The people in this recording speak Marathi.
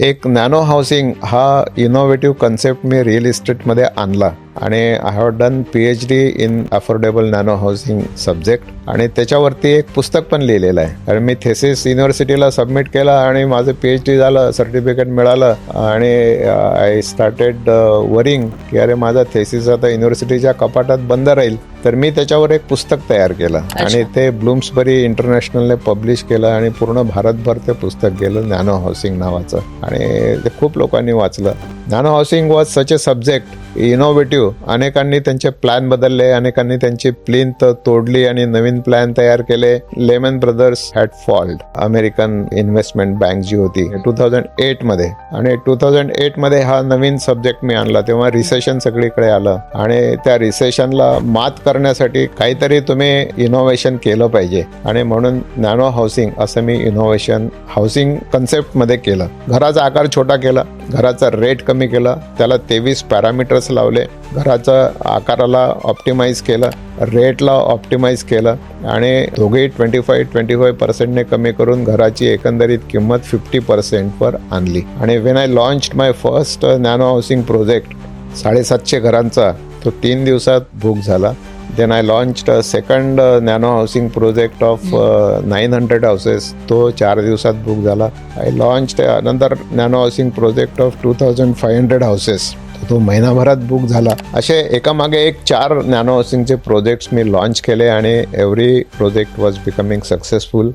एक नॅनो हाऊसिंग हा इनोव्हेटिव्ह कन्सेप्ट मी रिअल इस्टेटमध्ये आणला आणि I have done PhD in affordable nano housing subject आणि त्याच्यावरती एक पुस्तक पण लिहिलेलं आहे. कारण मी थेसिस युनिव्हर्सिटीला सबमिट केला आणि माझं PhD झालं, सर्टिफिकेट मिळालं आणि आय स्टार्टेड वरिंग की अरे माझा थेसिस आता युनिव्हर्सिटीच्या कपाटात बंद राहील. तर मी त्याच्यावर एक पुस्तक तयार केलं आणि ते ब्लूम्सबरी इंटरनॅशनलने पब्लिश केलं आणि पूर्ण भारतभर ते पुस्तक गेलं नॅनो हाऊसिंग नावाचं आणि ते खूप लोकांनी वाचलं. Nano housing was such a subject innovative. अनेकांनी त्यांचे प्लॅन बदलले, अनेकांनी त्यांची प्लिंथ तोडली आणि नवीन प्लॅन तयार केले. Lehman Brothers had fold, American investment bank जी होती 2008 मध्ये, आणि 2008 मध्ये हा नवीन सब्जेक्ट मी आणला. तेव्हा रिसेशन सगळीकडे आलं आणि त्या रिसेशनला मात करण्यासाठी काहीतरी तुम्ही इनोव्हेशन केलं पाहिजे आणि म्हणून नॅनो हाऊसिंग असं मी इनोव्हेशन हाऊसिंग कन्सेप्टमध्ये केलं. घराचा आकार छोटा केला, घराचा रेट कमी केला, त्याला 23 पॅरामीटर्स लावले, घराच्या आकाराला ऑप्टिमाइज केलं, रेटला ऑप्टिमाइज केलं आणि दोघेही 25% कमी करून घराची एकंदरीत किंमत 50% वर आणली. आणि when I launched my first nano housing project 750 घरांचा, तो 3 दिवसात बुक झाला. Then I launched second nano housing project of 900 houses, तो 4 दिवसात बुक झाला. I launched another nano housing project of 2500 houses, तो महिनाभरात बुक झाला. असे एकामागे एक 4 नॅनो हाऊसिंगचे प्रोजेक्ट्स मी लॉन्च केले आणि every project was becoming successful.